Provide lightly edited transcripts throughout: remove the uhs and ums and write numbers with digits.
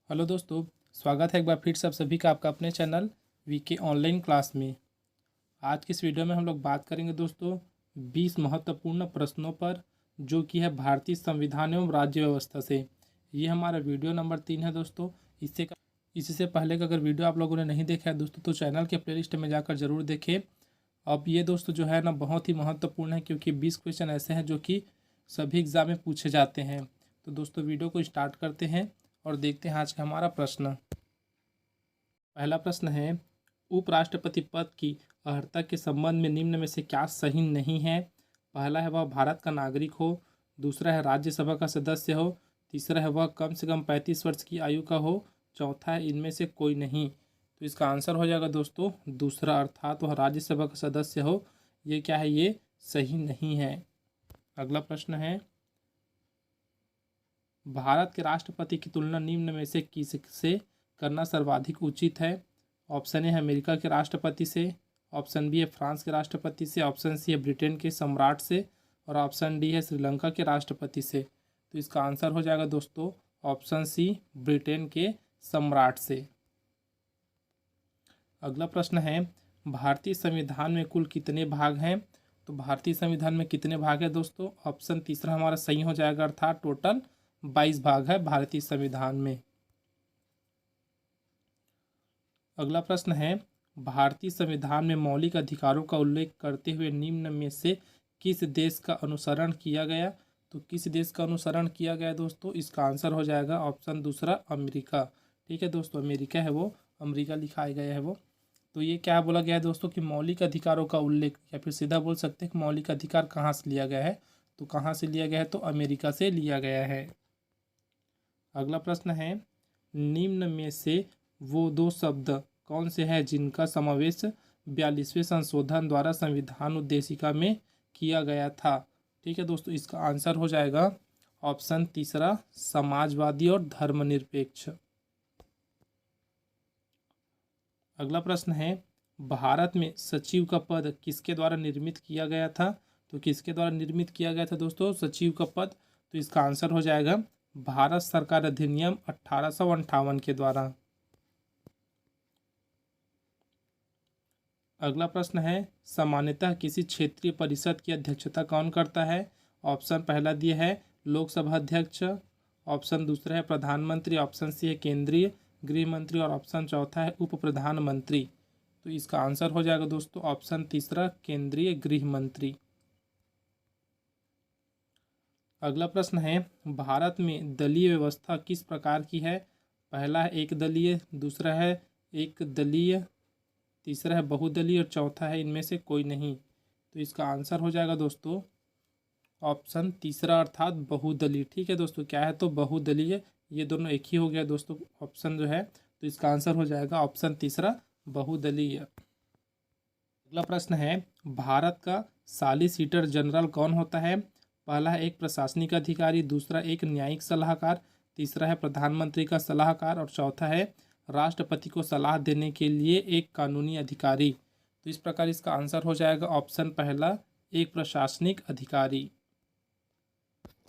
Hello दोस्तों, स्वागत है एक बार फिर से आप सभी का आपका अपने चैनल वीके ऑनलाइन क्लास में। आज की इस वीडियो में हम लोग बात करेंगे दोस्तों 20 महत्वपूर्ण प्रश्नों पर, जो कि है भारतीय संविधान एवं राज्य व्यवस्था से। ये हमारा वीडियो नंबर 3 है दोस्तों। इससे पहले का अगर वीडियो आप लोगों ने नहीं देखा है दोस्तों, तो चैनल के प्लेलिस्ट में जाकर ज़रूर देखें। अब ये दोस्तों जो है ना, बहुत ही महत्वपूर्ण है, क्योंकि 20 क्वेश्चन ऐसे हैं जो कि सभी एग्ज़ाम में पूछे जाते हैं। तो दोस्तों वीडियो को स्टार्ट करते हैं और देखते हैं आज का हमारा प्रश्न। पहला प्रश्न है, उपराष्ट्रपति पद की अर्हता के संबंध में निम्न में से क्या सही नहीं है। पहला है वह भारत का नागरिक हो, दूसरा है राज्यसभा का सदस्य हो, तीसरा है वह कम से कम 35 वर्ष की आयु का हो, चौथा है इनमें से कोई नहीं। तो इसका आंसर हो जाएगा दोस्तों दूसरा, अर्थात वह राज्यसभा का सदस्य हो। ये क्या है, ये सही नहीं है। अगला प्रश्न है, भारत के राष्ट्रपति की तुलना निम्न में से किससे करना सर्वाधिक उचित है। ऑप्शन ए है अमेरिका के राष्ट्रपति से, ऑप्शन बी है फ्रांस के राष्ट्रपति से, ऑप्शन सी है ब्रिटेन के सम्राट से, और ऑप्शन डी है श्रीलंका के राष्ट्रपति से। तो इसका आंसर हो जाएगा दोस्तों ऑप्शन सी, ब्रिटेन के सम्राट से। अगला प्रश्न है, भारतीय संविधान में कुल कितने भाग हैं। तो भारतीय संविधान में कितने भाग हैं दोस्तों, ऑप्शन तीसरा हमारा सही हो जाएगा, अर्थात टोटल 22 भाग है भारतीय संविधान में। अगला प्रश्न है, भारतीय संविधान में मौलिक अधिकारों का उल्लेख करते हुए निम्न में से किस देश का अनुसरण किया गया। तो किस देश का अनुसरण किया गया दोस्तों, इसका आंसर हो जाएगा ऑप्शन दूसरा, अमेरिका। ठीक है दोस्तों, अमेरिका है वो, अमेरिका लिखाया गया है वो। तो ये क्या बोला गया है दोस्तों कि मौलिक अधिकारों का उल्लेख, या फिर सीधा बोल सकते हैं कि मौलिक अधिकार कहाँ से लिया गया है। तो कहाँ से लिया गया है, तो अमेरिका से लिया गया है। अगला प्रश्न है, निम्न में से वो दो शब्द कौन से हैं जिनका समावेश 42वें संशोधन द्वारा संविधान उद्देशिका में किया गया था। ठीक है दोस्तों, इसका आंसर हो जाएगा ऑप्शन तीसरा, समाजवादी और धर्मनिरपेक्ष। अगला प्रश्न है, भारत में सचिव का पद किसके द्वारा निर्मित किया गया था। तो किसके द्वारा निर्मित किया गया था दोस्तों सचिव का पद। तो इसका आंसर हो जाएगा भारत सरकार अधिनियम 1858 के द्वारा। अगला प्रश्न है, सामान्यतः किसी क्षेत्रीय परिषद की अध्यक्षता कौन करता है। ऑप्शन पहला दिया है लोकसभा अध्यक्ष, ऑप्शन दूसरा है प्रधानमंत्री, ऑप्शन सी है केंद्रीय गृह मंत्री, और ऑप्शन चौथा है उप प्रधानमंत्री। तो इसका आंसर हो जाएगा दोस्तों ऑप्शन तीसरा, केंद्रीय गृह मंत्री। अगला प्रश्न है, भारत में दलीय व्यवस्था किस प्रकार की है। पहला है एक दलीय, दूसरा है एक दलीय, तीसरा है बहुदलीय, और चौथा है इनमें से कोई नहीं। तो इसका आंसर हो जाएगा दोस्तों ऑप्शन तीसरा, अर्थात बहुदलीय। ठीक है दोस्तों, क्या है तो बहुदलीय, ये दोनों एक ही हो गया दोस्तों ऑप्शन जो है। तो इसका आंसर हो जाएगा ऑप्शन तीसरा, बहुदलीय। अगला प्रश्न है, भारत का सॉलिसिटर जनरल कौन होता है। पहला है एक प्रशासनिक अधिकारी, दूसरा एक न्यायिक सलाहकार, तीसरा है प्रधानमंत्री का सलाहकार, और चौथा है राष्ट्रपति को सलाह देने के लिए एक कानूनी अधिकारी। तो इस प्रकार इसका आंसर हो जाएगा ऑप्शन पहला, एक प्रशासनिक अधिकारी।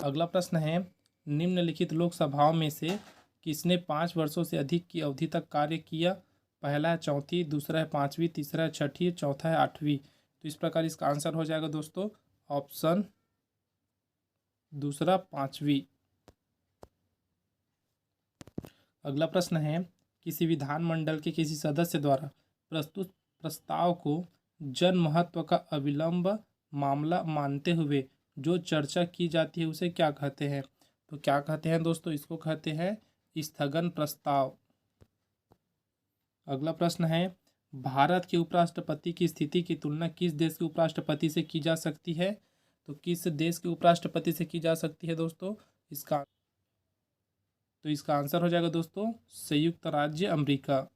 अगला प्रश्न है, निम्नलिखित लोकसभाओं में से किसने 5 वर्षों से अधिक की अवधि तक कार्य किया। पहला है चौथी, दूसरा है पाँचवीं, तीसरा है छठी, चौथा है आठवीं। तो इस प्रकार इसका आंसर हो जाएगा दोस्तों ऑप्शन दूसरा, पाँचवीं। अगला प्रश्न है, किसी विधानमंडल के किसी सदस्य द्वारा प्रस्तुत प्रस्ताव को जन महत्व का अविलंब मामला मानते हुए जो चर्चा की जाती है उसे क्या कहते हैं। तो क्या कहते हैं दोस्तों, इसको कहते हैं स्थगन प्रस्ताव। अगला प्रश्न है, भारत के उपराष्ट्रपति की स्थिति की तुलना किस देश के उपराष्ट्रपति से की जा सकती है। तो किस देश के उपराष्ट्रपति से की जा सकती है दोस्तों, इसका आंसर हो जाएगा दोस्तों संयुक्त राज्य अमेरिका।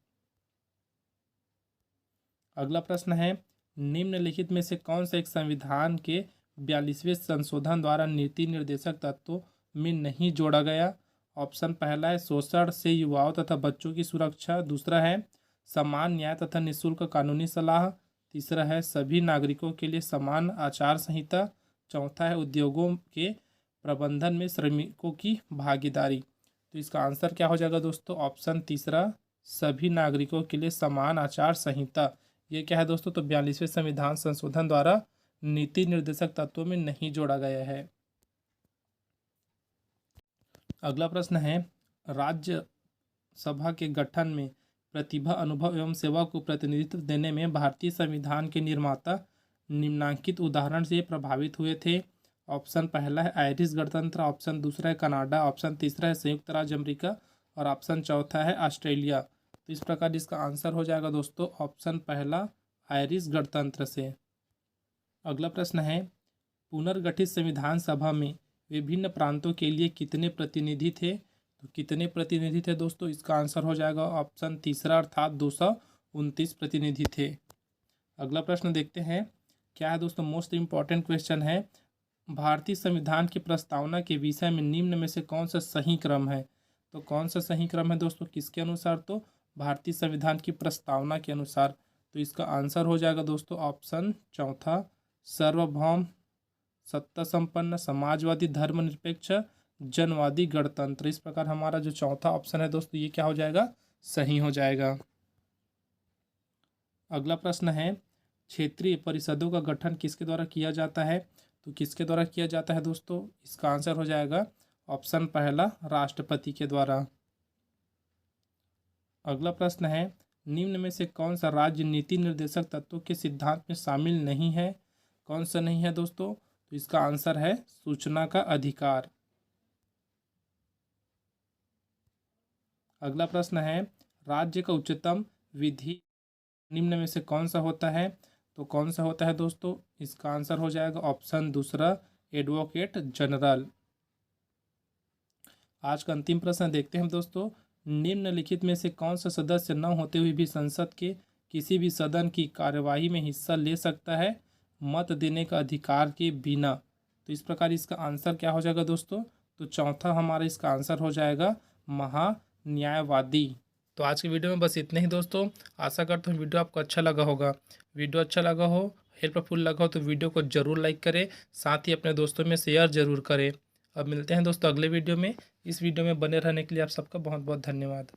अगला प्रश्न है, निम्नलिखित में से कौन सा एक संविधान के 42वें संशोधन द्वारा नीति निर्देशक तत्वों में नहीं जोड़ा गया। ऑप्शन पहला है शोषण से युवाओं तथा बच्चों की सुरक्षा, दूसरा है समान न्याय तथा निःशुल्क कानूनी सलाह, तीसरा है सभी नागरिकों के लिए समान आचार संहिता, चौथा है उद्योगों के प्रबंधन में श्रमिकों की भागीदारी। तो इसका आंसर क्या हो जाएगा दोस्तों? ऑप्शन तीसरा, सभी नागरिकों के लिए समान आचार संहिता। ये क्या है दोस्तों? तो 42वें संविधान संशोधन द्वारा नीति निर्देशक तत्वों में नहीं जोड़ा गया है। अगला प्रश्न है, राज्य सभा के गठन में प्रतिभा, अनुभव एवं सेवा को प्रतिनिधित्व देने में भारतीय संविधान के निर्माता निम्नांकित उदाहरण से प्रभावित हुए थे। ऑप्शन पहला है आयरिश गणतंत्र, ऑप्शन दूसरा है कनाडा, ऑप्शन तीसरा है संयुक्त राज्य अमेरिका और ऑप्शन चौथा है ऑस्ट्रेलिया। तो इस प्रकार इसका आंसर हो जाएगा दोस्तों ऑप्शन पहला, आयरिश गणतंत्र से। अगला प्रश्न है, पुनर्गठित संविधान सभा में विभिन्न प्रांतों के लिए कितने प्रतिनिधि थे? तो कितने प्रतिनिधि थे दोस्तों? इसका आंसर हो जाएगा ऑप्शन तीसरा, अर्थात 229 प्रतिनिधि थे। अगला प्रश्न देखते हैं, क्या है दोस्तों? मोस्ट इम्पॉर्टेंट क्वेश्चन है, भारतीय संविधान की प्रस्तावना के विषय में निम्न में से कौन सा सही क्रम है? तो कौन सा सही क्रम है दोस्तों, किसके अनुसार? तो भारतीय संविधान की प्रस्तावना के अनुसार। तो इसका आंसर हो जाएगा दोस्तों ऑप्शन चौथा, सार्वभौम, सत्ता संपन्न, समाजवादी, धर्मनिरपेक्ष, जनवादी, गणतंत्र। इस प्रकार हमारा जो चौथा ऑप्शन है दोस्तों ये क्या हो जाएगा? सही हो जाएगा। अगला प्रश्न है, क्षेत्रीय परिषदों का गठन किसके द्वारा किया जाता है? तो किसके द्वारा किया जाता है दोस्तों? इसका आंसर हो जाएगा ऑप्शन पहला, राष्ट्रपति के द्वारा। अगला प्रश्न है, निम्न में से कौन सा राज्य नीति निर्देशक तत्वों के सिद्धांत में शामिल नहीं है? कौन सा नहीं है दोस्तों? तो इसका आंसर है सूचना का अधिकार। अगला प्रश्न है, राज्य का उच्चतम विधि निम्न में से कौन सा होता है? तो कौन सा होता है दोस्तों? इसका आंसर हो जाएगा ऑप्शन दूसरा, एडवोकेट जनरल। आज का अंतिम प्रश्न देखते हैं दोस्तों, निम्नलिखित में से कौन सा सदस्य न होते हुए भी संसद के किसी भी सदन की कार्यवाही में हिस्सा ले सकता है मत देने का अधिकार के बिना? तो इस प्रकार इसका आंसर क्या हो जाएगा दोस्तों? तो चौथा हमारा इसका आंसर हो जाएगा महान्यायवादी। तो आज की वीडियो में बस इतने ही दोस्तों। आशा करता हूँ वीडियो आपको अच्छा लगा होगा। वीडियो अच्छा लगा हो, हेल्पफुल लगा हो तो वीडियो को ज़रूर लाइक करें, साथ ही अपने दोस्तों में शेयर ज़रूर करें। अब मिलते हैं दोस्तों अगले वीडियो में। इस वीडियो में बने रहने के लिए आप सबका बहुत बहुत धन्यवाद।